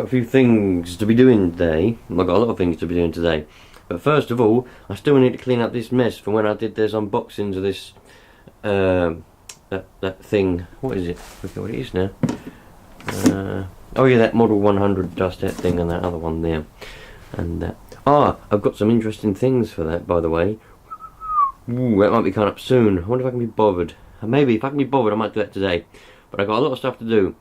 got a few things to be doing today. I've got a lot of things to be doing today. But first of all, I still need to clean up this mess from when I did those unboxings of this, that thing. What is it? I forget what it is now. Oh yeah, that Model 100 dust hat thing and that other one there. And I've got some interesting things for that, by the way. Ooh, that might be coming up soon. I wonder if I can be bothered. Maybe if I can be bothered, I might do that today. But I've got a lot of stuff to do.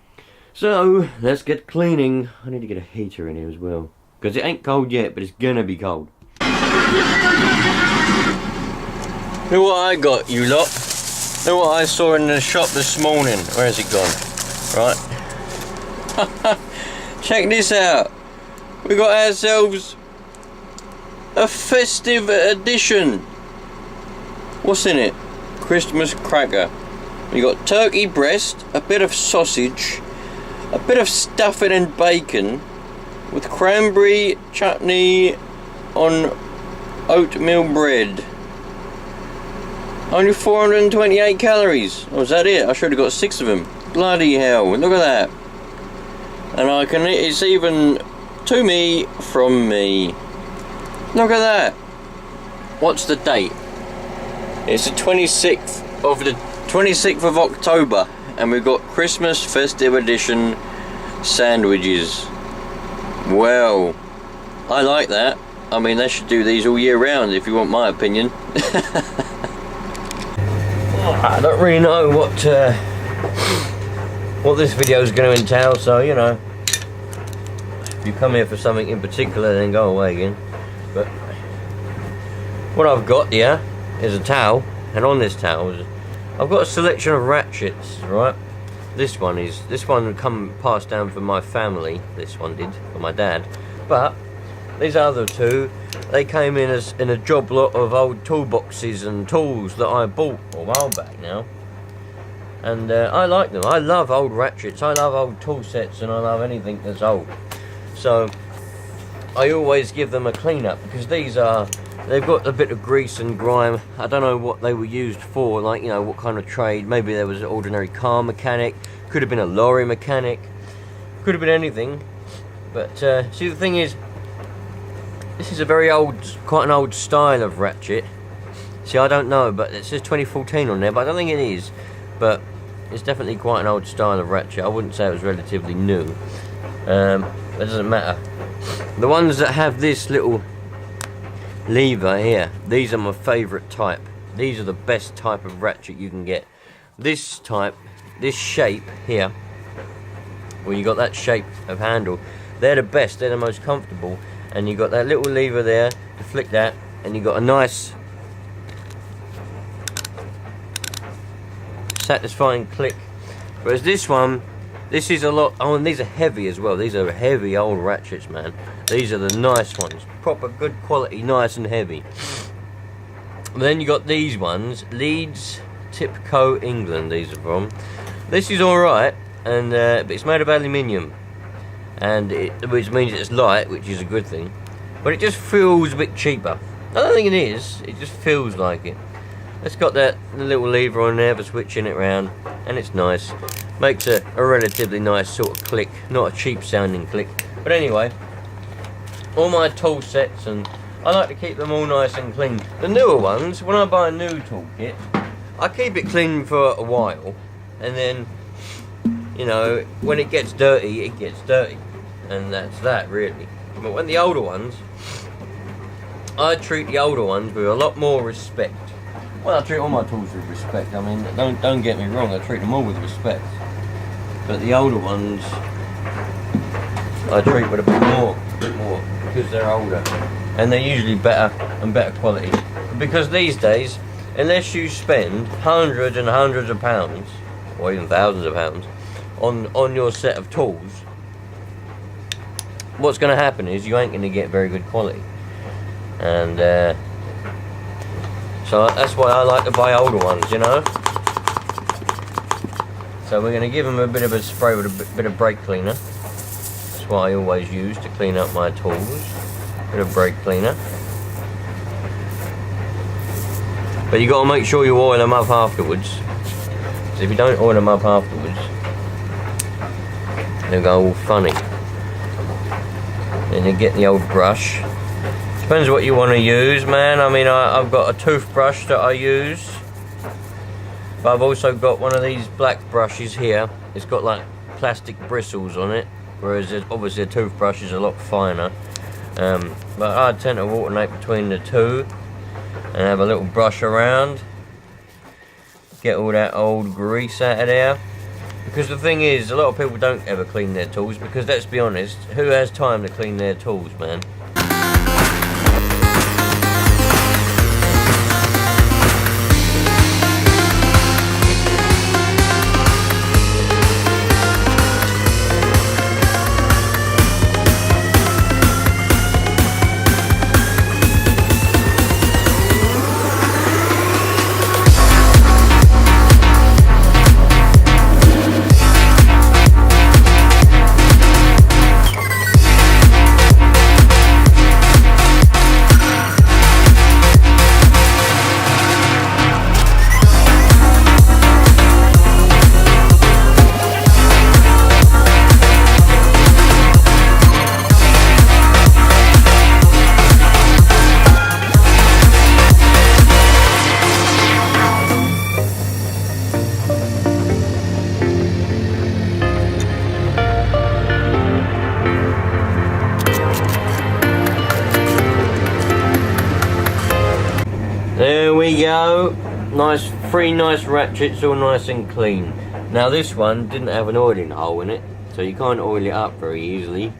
So let's get cleaning. I need to get a heater in here as well, because it ain't cold yet, but it's gonna be cold. Look what I got, you lot. Look what I saw in the shop this morning. Where has it gone? Right. Check this out. We got ourselves a festive edition. What's in it? Christmas cracker. We got turkey breast, a bit of sausage, a bit of stuffing and bacon, with cranberry chutney on oatmeal bread. Only 428 calories. Oh, is that it? I should have got 6 of them. Bloody hell, look at that. And I can, it's even to me from me. Look at that. What's the date? It's the 26th of October, and we've got Christmas festive edition sandwiches. Well, I like that. I mean, they should do these all year round, if you want my opinion. I don't really know what this video is going to entail, so you know, if you come here for something in particular, then go away again. But what I've got here is a towel, and on this towel I've got a selection of ratchets. Right, this one come passed down from my family. This one did for my dad, but these other two, they came in as in a job lot of old toolboxes and tools that I bought a while back now. And I like them. I love old ratchets, I love old tool sets, and I love anything that's old. So I always give them a clean up, because they've got a bit of grease and grime. I don't know what they were used for, like, you know, what kind of trade. Maybe there was an ordinary car mechanic, could have been a lorry mechanic, could have been anything. But see, the thing is, this is a very old, quite an old style of ratchet. See, I don't know, but it says 2014 on there, but I don't think it is. But it's definitely quite an old style of ratchet. I wouldn't say it was relatively new. It doesn't matter. The ones that have this little lever here, these are my favourite type. These are the best type of ratchet you can get. This type, this shape here, where you got that shape of handle, they're the best, they're the most comfortable. And you got that little lever there to flick that, and you got a nice satisfying click. Whereas this one, this is a lot. Oh, and these are heavy as well. These are heavy old ratchets, man. These are the nice ones, proper good quality, nice and heavy. And then you got these ones, Leeds Tipco, England. These are from. This is all right, and but it's made of aluminium. And which means it's light, which is a good thing, but it just feels a bit cheaper. I don't think it is, it just feels like it. It's got that little lever on there for switching it round, and it's nice. Makes a relatively nice sort of click, not a cheap sounding click. But anyway, all my tool sets, and I like to keep them all nice and clean. The newer ones, when I buy a new toolkit, I keep it clean for a while, and then, you know, when it gets dirty, it gets dirty. And that's that, really. But when the older ones, I treat the older ones with a lot more respect. Well, I treat all my tools with respect. I mean, don't get me wrong, I treat them all with respect. But the older ones, I treat with a bit more, because they're older. And they're usually better and better quality. Because these days, unless you spend hundreds and hundreds of pounds, or even thousands of pounds, on your set of tools, what's going to happen is you ain't going to get very good quality. And so that's why I like to buy older ones, you know. So we're going to give them a bit of a spray with a bit of brake cleaner. That's what I always use to clean up my tools. Bit of brake cleaner. But you got to make sure you oil them up afterwards. Because if you don't oil them up afterwards, they'll go all funny. Then you get the old brush. Depends what you want to use, man. I mean, I've got a toothbrush that I use, but I've also got one of these black brushes here. It's got like plastic bristles on it, whereas obviously a toothbrush is a lot finer. But I tend to alternate between the two and have a little brush around, get all that old grease out of there. Because the thing is, a lot of people don't ever clean their tools, because let's be honest, who has time to clean their tools, man? There we go. Nice, 3 nice ratchets, all nice and clean. Now this one didn't have an oiling hole in it, so you can't oil it up very easily.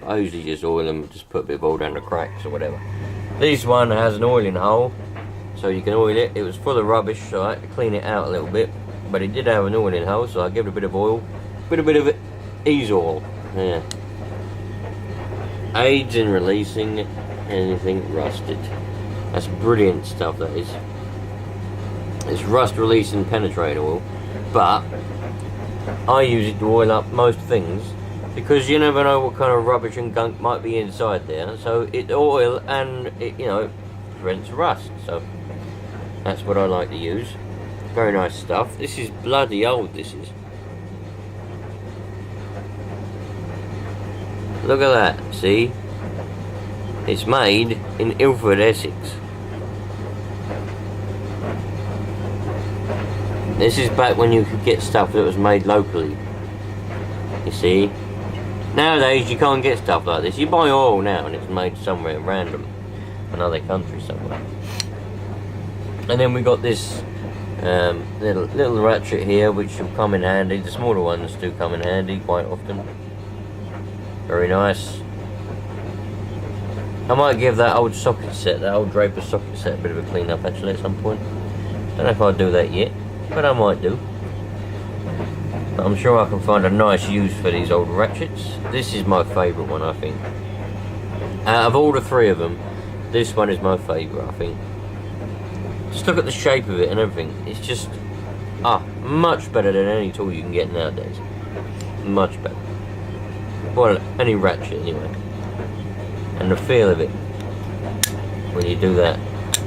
I usually just oil them, just put a bit of oil down the cracks or whatever. This one has an oiling hole, so you can oil it. It was full of rubbish, so I had to clean it out a little bit. But it did have an oiling hole, so I gave it a bit of oil, a bit of ease oil. Yeah. Aids in releasing anything rusted. That's brilliant stuff, that is. It's rust releasing penetrate oil, but I use it to oil up most things, because you never know what kind of rubbish and gunk might be inside there. So it oil and it, you know, prevents rust. So that's what I like to use. Very nice stuff. This is bloody old, this is. Look at that, see? It's made in Ilford, Essex. This is back when you could get stuff that was made locally. You see? Nowadays you can't get stuff like this. You buy oil now and it's made somewhere random. Another country somewhere. And then we got this little ratchet here, which will come in handy. The smaller ones do come in handy quite often. Very nice. I might give that old socket set, that old Draper socket set, a bit of a clean up actually at some point. Don't know if I'll do that yet, but I might do. But I'm sure I can find a nice use for these old ratchets. This is my favourite one, I think. Out of all the 3 of them, this one is my favourite, I think. Just look at the shape of it and everything. It's just, much better than any tool you can get nowadays. Much better. Well, any ratchet anyway. And the feel of it when you do that,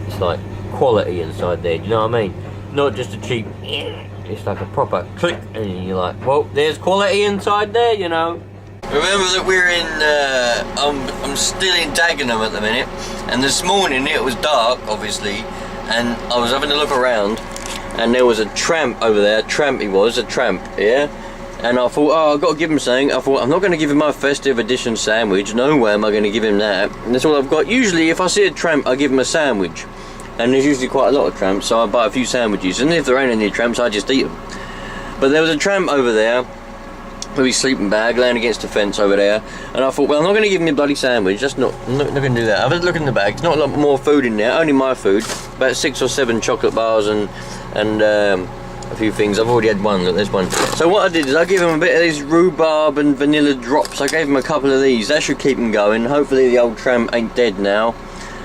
it's like quality inside there, do you know what I mean? Not just a cheap, it's like a proper click, and you're like, well, there's quality inside there, you know. Remember that we're in, I'm still in Dagenham at the minute, and this morning it was dark, obviously, and I was having a look around, and there was a tramp over there. Tramp he was, a tramp, yeah? And I thought, oh, I've got to give him something. I thought, I'm not going to give him my festive edition sandwich. No way am I going to give him that. And that's all I've got. Usually, if I see a tramp, I give him a sandwich. And there's usually quite a lot of tramps, so I buy a few sandwiches. And if there ain't any tramps, I just eat them. But there was a tramp over there with his sleeping bag laying against the fence over there. And I thought, well, I'm not going to give him a bloody sandwich. I'm not going to do that. I was looking in the bag. There's not a lot more food in there. Only my food. About 6 or 7 chocolate bars and a few things. I've already had one. Look, there's one. So what I did is I gave him a bit of these rhubarb and vanilla drops. I gave him a couple of these. That should keep him going. Hopefully the old tramp ain't dead now,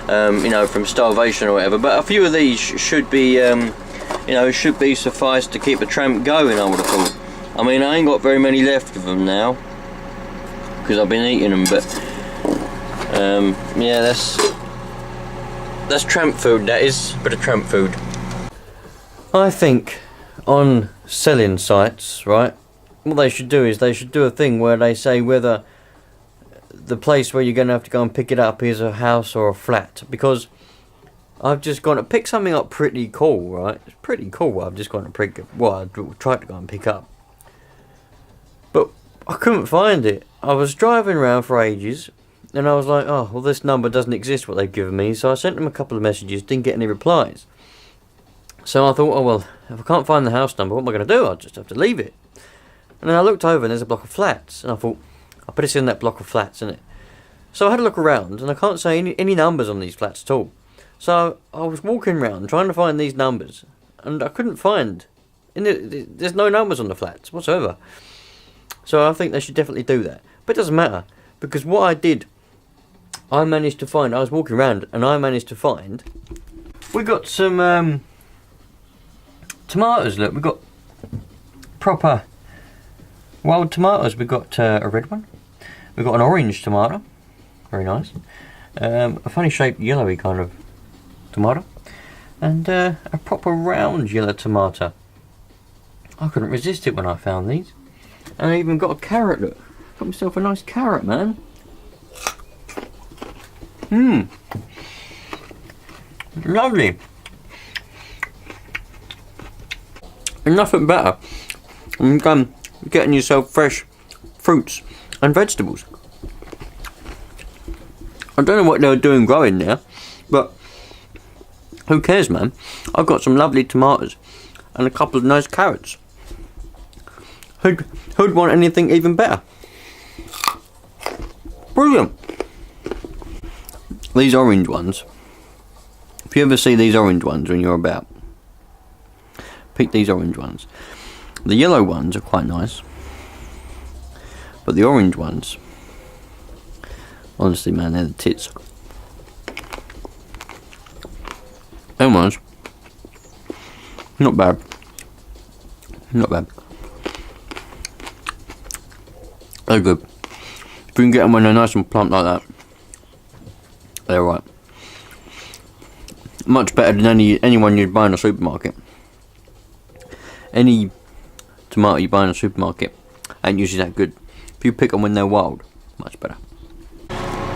you know, from starvation or whatever. But a few of these should be, you know, should be suffice to keep the tramp going, I would have thought. I mean, I ain't got very many left of them now because I've been eating them. But yeah, that's tramp food. That is a bit of tramp food. I think on selling sites, right, what they should do is they should do a thing where they say whether the place where you're going to have to go and pick it up is a house or a flat, because I've just gone to pick something up pretty cool, right? It's pretty cool what I've just gone to pick, well, I tried to go and pick up. But I couldn't find it. I was driving around for ages, and I was like, oh, well, this number doesn't exist, what they've given me. So I sent them a couple of messages, didn't get any replies. So I thought, oh, well, if I can't find the house number, what am I going to do? I'll just have to leave it. And then I looked over, and there's a block of flats, and I thought, I bet it's in that block of flats, isn't it? So I had a look around, and I can't say any numbers on these flats at all. So I was walking around trying to find these numbers, and I couldn't find. There's no numbers on the flats whatsoever. So I think they should definitely do that. But it doesn't matter, because what I did, I managed to find. I was walking around, and I managed to find. We got some tomatoes. Look, we got proper wild tomatoes. We got a red one. We got an orange tomato. Very nice. A funny shaped yellowy kind of tomato, and a proper round yellow tomato. I couldn't resist it when I found these. And I even got a carrot. Look, got myself a nice carrot, man. Lovely. And nothing better than getting yourself fresh fruits and vegetables. I don't know what they were doing growing there, but who cares, man? I've got some lovely tomatoes and a couple of nice carrots. Who'd want anything even better? Brilliant. These orange ones. If you ever see these orange ones when you're about, pick these orange ones. The yellow ones are quite nice, but the orange ones, honestly, man, they're the tits. Them ones, not bad. Not bad. They're good. If you can get them when they're nice and plump like that, they're right. Much better than anyone you'd buy in a supermarket. Any tomato you buy in a supermarket ain't usually that good. If you pick them when they're wild, much better.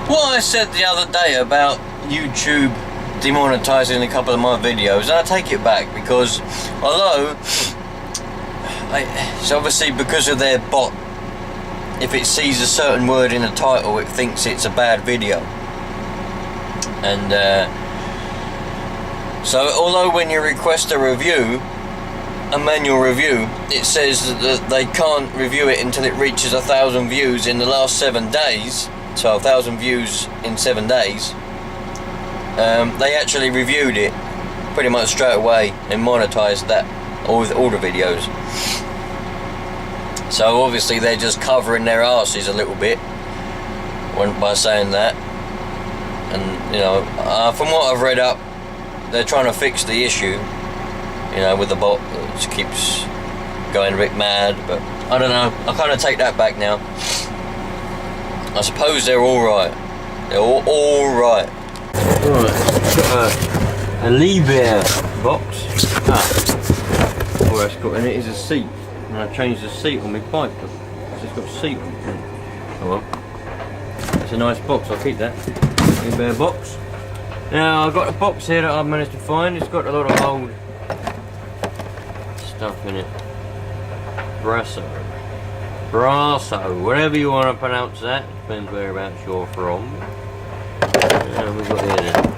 What I said the other day about YouTube demonetizing a couple of my videos, and I take it back, because although it's obviously because of their bot, if it sees a certain word in the title it thinks it's a bad video, and so although when you request a review, a manual review, it says that they can't review it until it reaches 1,000 views in the last 7 days, so 1,000 views in 7 days, they actually reviewed it pretty much straight away and monetized that, all the videos. So obviously they're just covering their asses a little bit by saying that, and you know, from what I've read up, they're trying to fix the issue, you know, with the bot that just keeps going a bit mad. But I don't know, I kind of take that back now. I suppose they're alright. They're all right. Right, got a Lee-Bear box. Oh, that's got, and it is a seat. And I changed the seat on my bike. It's got a seat on it. Oh well. It's a nice box, I'll keep that. Lee-Bear box. Now I've got a box here that I've managed to find. It's got a lot of old stuff in it. Brasso, whatever you want to pronounce that. Depends whereabouts you're from. We've got here then.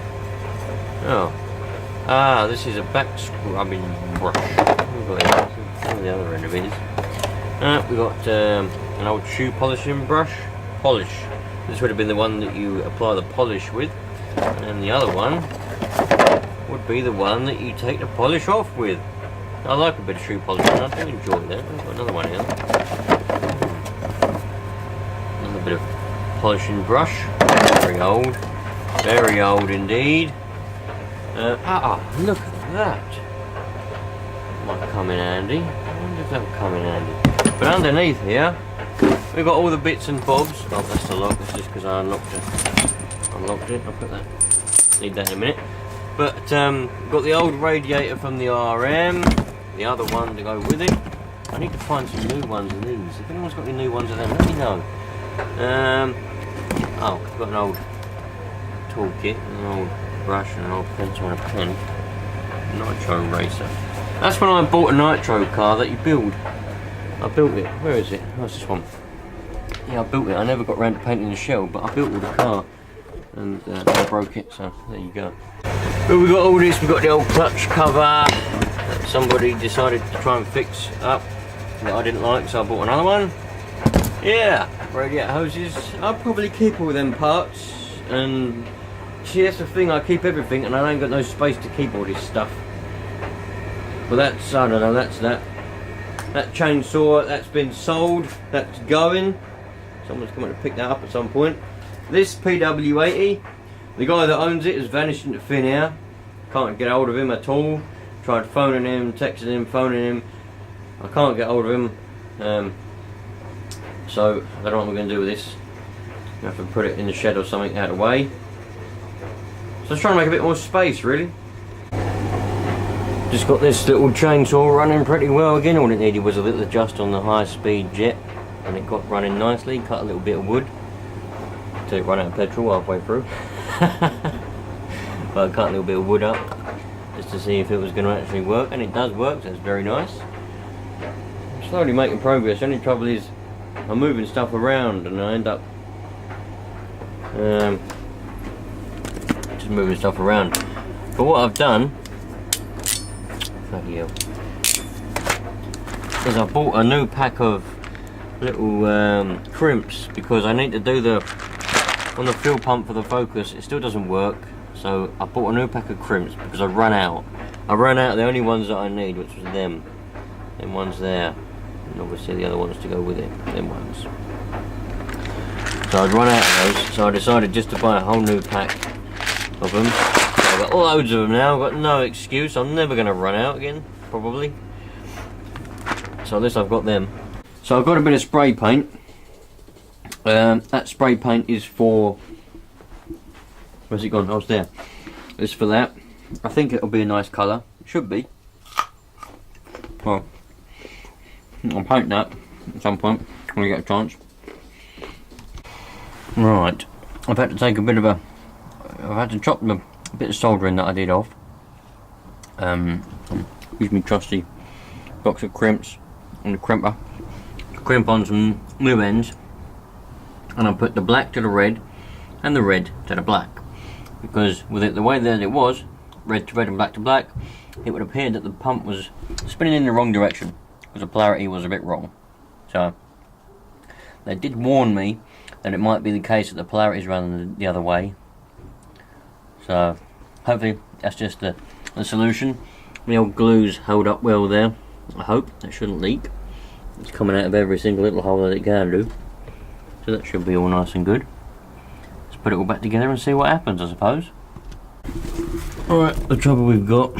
Oh. This is a back scrubbing brush. We've got here. On the other end of it is. We've got an old shoe polishing brush. Polish. This would have been the one that you apply the polish with. And the other one would be the one that you take the polish off with. I like a bit of shoe polishing, I do enjoy that. I've got another one here. Another bit of polishing brush. Very old indeed. Look at that. Might come in handy. I wonder if that will come in handy. But underneath here, we've got all the bits and bobs. Oh, that's the lock. That's just because I unlocked it. I'll put that. Need that in a minute. But got the old radiator from the RM. The other one to go with it. I need to find some new ones of these. If anyone's got any new ones of them, let me know. Oh, I've got an old toolkit, an old brush and an old pencil and a pen. Nitro racer. That's when I bought a nitro car that you build. I built it. Where is it? What's this one? Yeah, I built it. I never got around to painting the shell, but I built all the car. And I broke it, so there you go. But we got all this. We got the old clutch cover that somebody decided to try and fix up that I didn't like, so I bought another one. Yeah, radiator hoses. I'll probably keep all them parts, and see, that's the thing, I keep everything and I ain't got no space to keep all this stuff. But that's, I don't know, that's that. That chainsaw, that's been sold, that's going. Someone's coming to pick that up at some point. This PW80, the guy that owns it has vanished into thin air. Can't get hold of him at all. Tried phoning him, texting him, phoning him. I can't get hold of him. So I don't know what we're going to do with this. I have to put it in the shed or something out of the way. So I was trying to make a bit more space, really. Just got this little chainsaw running pretty well again. All it needed was a little adjust on the high speed jet and it got running nicely. Cut a little bit of wood till it ran out of petrol halfway through. But I cut a little bit of wood up just to see if it was going to actually work, and it does work, so it's very nice. I'm slowly making progress. The only trouble is I'm moving stuff around and I end up just moving stuff around. But what I've done, bloody hell, is I bought a new pack of little crimps, because I need to do the, on the fuel pump for the Focus, it still doesn't work. So I bought a new pack of crimps because I ran out. I ran out of the only ones that I need, which was them ones there, and obviously the other ones to go with it, them ones. So I'd run out of those, so I decided just to buy a whole new pack of them. So I've got loads of them now. I've got no excuse. I'm never going to run out again, probably. So at least I've got them. So I've got a bit of spray paint. That spray paint is for, where's it gone? Oh, it's there. It's for that. I think it'll be a nice colour. It should be. Well, I'll paint that at some point when I get a chance. Right, I've had to take a bit of a, I've had to chop a bit of soldering that I did off. Use my trusty box of crimps and the crimper. Crimp on some new ends, and I put the black to the red and the red to the black, because with it the way that it was, red to red and black to black, it would appear that the pump was spinning in the wrong direction because the polarity was a bit wrong. So they did warn me that it might be the case that the polarity is running the other way. So hopefully that's just the solution. The old glue's held up well there. I hope that shouldn't leak. It's coming out of every single little hole that it can do. So that should be all nice and good. Let's put it all back together and see what happens, I suppose. Alright, the trouble we've got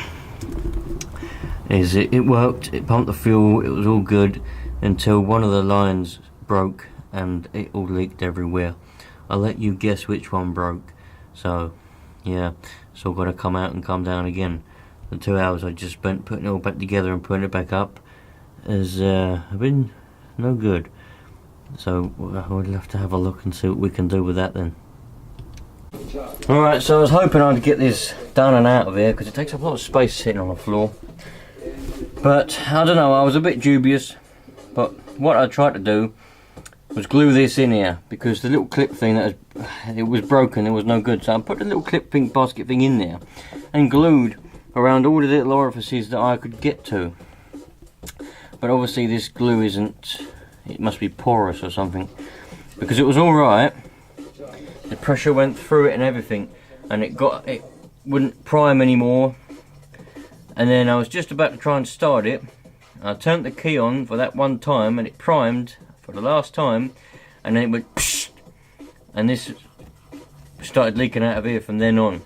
is it worked, it pumped the fuel, it was all good, until one of the lines broke and it all leaked everywhere. I'll let you guess which one broke. So yeah, it's all got to come out and come down again. The 2 hours I just spent putting it all back together and putting it back up has been no good. So I would have to have a look and see what we can do with that then. Alright, so I was hoping I'd get this done and out of here, because it takes up a lot of space sitting on the floor. But I don't know, I was a bit dubious. But what I tried to do was glue this in here, because the little clip thing that it was broken, it was no good. So I put the little clip thing, basket thing in there and glued around all the little orifices that I could get to. But obviously this glue isn't, it must be porous or something, because it was alright. The pressure went through it and everything, and it wouldn't prime anymore. And then I was just about to try and start it. I turned the key on for that one time and it primed for the last time, and then it went psh, and this started leaking out of here from then on.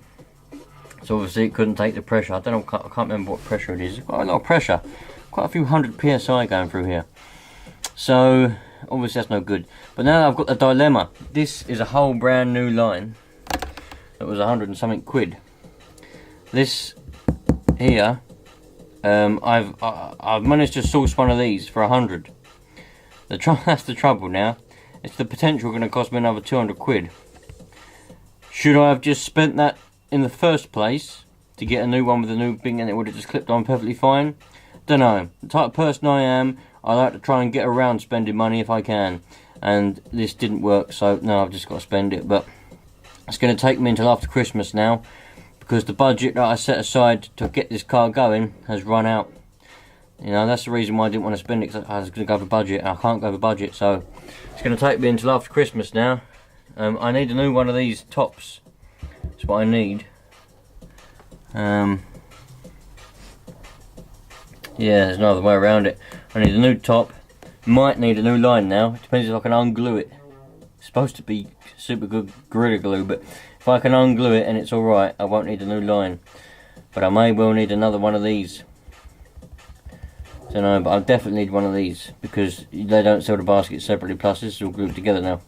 So obviously it couldn't take the pressure. I don't know, I can't remember what pressure it is. It's quite a lot of pressure, quite a few hundred psi going through here. So obviously that's no good. But now I've got the dilemma. This is a whole brand new line that was 100 and something quid. This here, I've managed to source one of these for 100. That's the trouble now. It's the potential going to cost me another 200 quid. Should I have just spent that in the first place to get a new one with a new thing and it would have just clipped on perfectly fine? Don't know. The type of person I am, I like to try and get around spending money if I can. And this didn't work, so no, I've just got to spend it. But it's going to take me until after Christmas now, because the budget that I set aside to get this car going has run out. You know, that's the reason why I didn't want to spend it, because I was going to go over budget, and I can't go over budget, so it's going to take me until after Christmas now. I need a new one of these tops. That's what I need. Yeah, there's no other way around it. I need a new top. Might need a new line now. It depends if I can unglue it. It's supposed to be super good Gorilla Glue, but if I can unglue it and it's alright, I won't need a new line. But I may well need another one of these. Don't know, but I definitely need one of these, because they don't sell the baskets separately, plus this is all glued together now.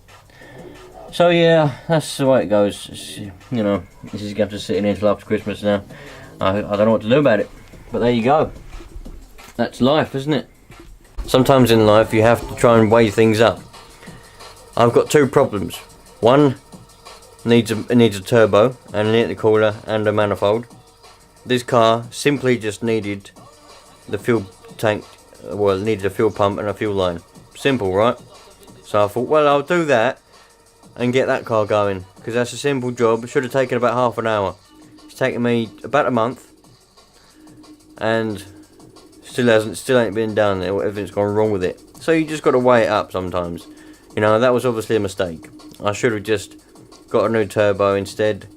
So yeah, that's the way it goes. It's, you know, this is going to sit in until after Christmas now. I don't know what to do about it, but there you go. That's life, isn't it? Sometimes in life you have to try and weigh things up. I've got two problems. One needs a turbo and an intercooler and a manifold. This car simply just needed the fuel tank, well, it needed a fuel pump and a fuel line. Simple, right? So I thought, well, I'll do that and get that car going, because that's a simple job. It should have taken about half an hour. It's taken me about a month, and still ain't been done. Everything's gone wrong with it. So you just got to weigh it up sometimes. You know, that was obviously a mistake. I should have just got a new turbo instead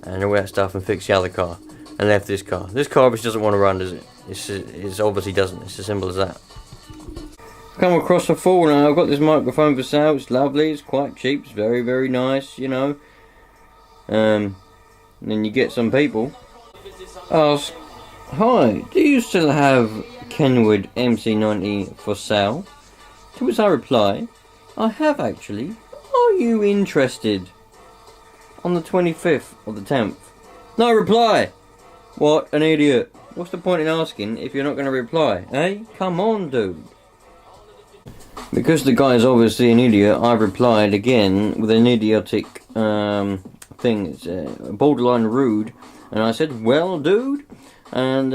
and all that stuff and fixed the other car and left this car. This car obviously doesn't want to run, does it? It obviously doesn't. It's as simple as that. Come across a fool now. I've got this microphone for sale. It's lovely. It's quite cheap. It's very, very nice, you know. And then you get some people ask, "Hi, do you still have Kenwood MC90 for sale?" To which I reply, "I have actually. Are you interested?" On the 25th of the 10th. No reply! What an idiot. What's the point in asking if you're not going to reply? Eh? Come on, dude. Because the guy is obviously an idiot, I replied again with an idiotic thing. It's borderline rude. And I said, "Well, dude," and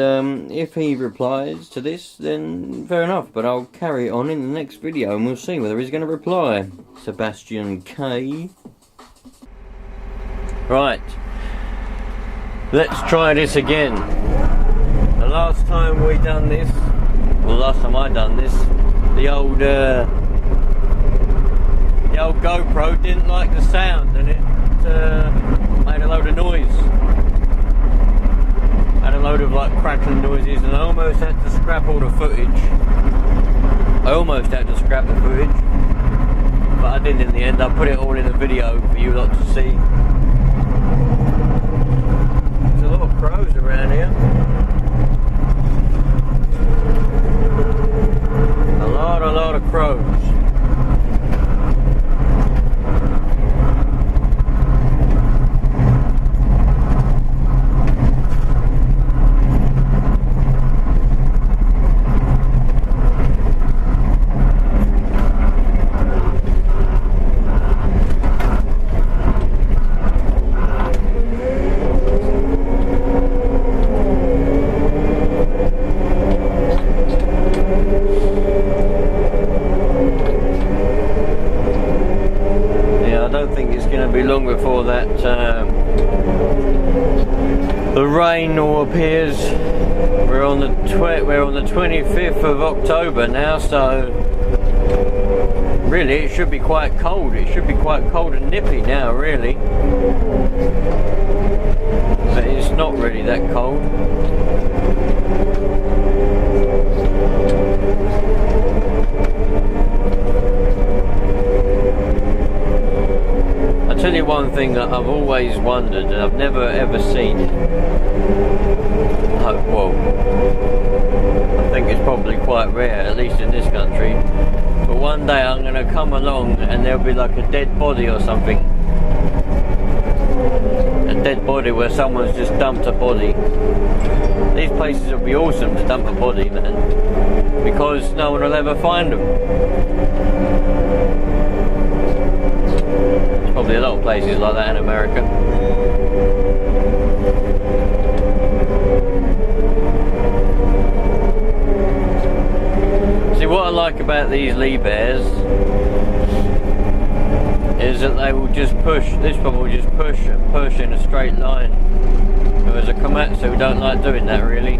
if he replies to this, then fair enough, but I'll carry it on in the next video and we'll see whether he's going to reply. Sebastian K. Right, let's try this again. The last time we done this, well, last time I done this, the old GoPro didn't like the sound, and it made a load of noise. Had a load of like crackling noises, and I almost had to scrap all the footage. I almost had to scrap the footage, but I didn't in the end. I put it all in a video for you lot to see. There's a lot of crows around here. A lot of crows. Long before that the rain all appears. We're on the 25th of October now, so really it should be quite cold. It should be quite cold and nippy now, really, but it's not really that cold. I'll tell you one thing that I've always wondered, and I've never ever seen. Well, I think it's probably quite rare, at least in this country. But one day I'm going to come along and there'll be like a dead body or something. A dead body where someone's just dumped a body. These places would be awesome to dump a body, man, because no one will ever find them. probably a lot of places like that in America. See, what I like about these Lee Bears is that they will just push, this one will just push and push in a straight line. Whereas a Komatsu don't like doing that really.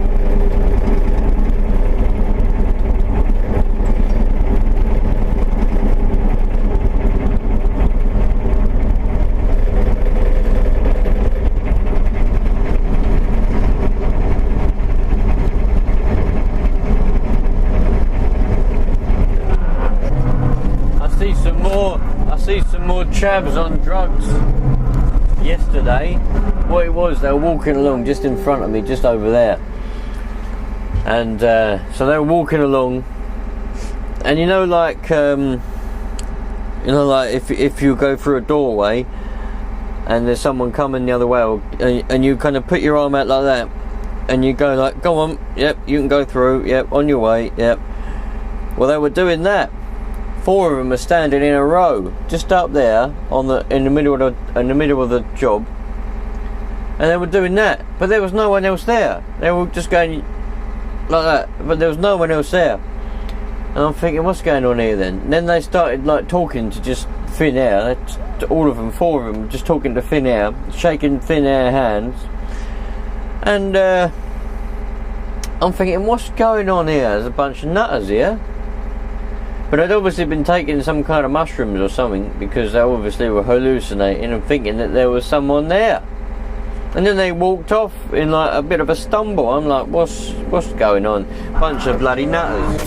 I see some more chavs on drugs. Yesterday, what it was, they were walking along just in front of me, just over there, and so they were walking along, and you know, like if you go through a doorway and there's someone coming the other way, and you kind of put your arm out like that, and you go like, go on, yep, you can go through, yep, on your way, yep. Well, they were doing that. 4 of them are standing in a row, just up there in the middle of the job, and they were doing that. But there was no one else there. They were just going like that, but there was no one else there. And I'm thinking, what's going on here then? And then they started like talking to just thin air. All of them, 4 of them, just talking to thin air, shaking thin air hands. And I'm thinking, what's going on here? There's a bunch of nutters here. But they'd obviously been taking some kind of mushrooms or something, because they obviously were hallucinating and thinking that there was someone there. And then they walked off in like a bit of a stumble. I'm like, what's going on? Bunch of bloody nutters.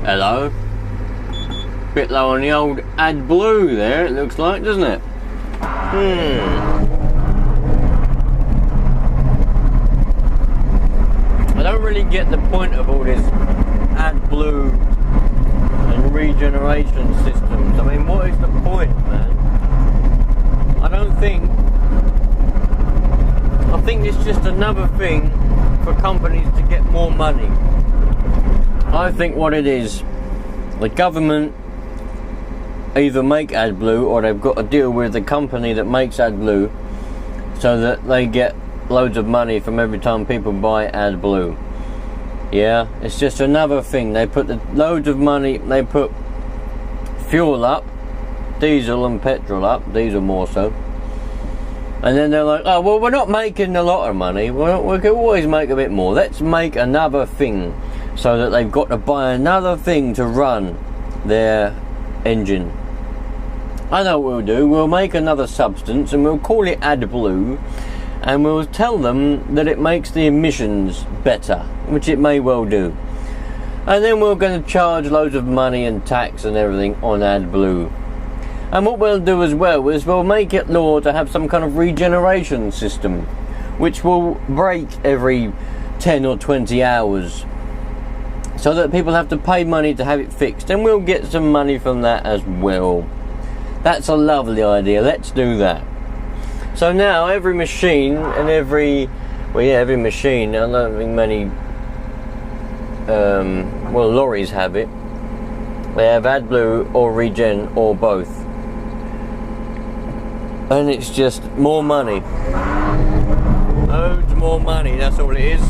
Hello. Bit low on the old AdBlue there, it looks like, doesn't it? I don't really get the point of all this AdBlue and regeneration systems. I mean, what is the point, man? I think it's just another thing for companies to get more money. I think what it is, the government either make AdBlue or they've got to deal with the company that makes AdBlue so that they get loads of money from every time people buy AdBlue. Yeah, it's just another thing. They put loads of money, they put fuel up, diesel and petrol up, diesel more so. And then they're like, oh, well, we're not making a lot of money, we can always make a bit more. Let's make another thing. So that they've got to buy another thing to run their engine. I know what we'll do. We'll make another substance and we'll call it AdBlue, and we'll tell them that it makes the emissions better, which it may well do. And then we're going to charge loads of money and tax and everything on AdBlue. And what we'll do as well is we'll make it law to have some kind of regeneration system, which will break every 10 or 20 hours. So that people have to pay money to have it fixed, and we'll get some money from that as well. That's a lovely idea. Let's do that. So now every machine and every machine, I don't think many lorries have it. They have AdBlue or regen or both. And it's just more money. Loads more money, that's all it is.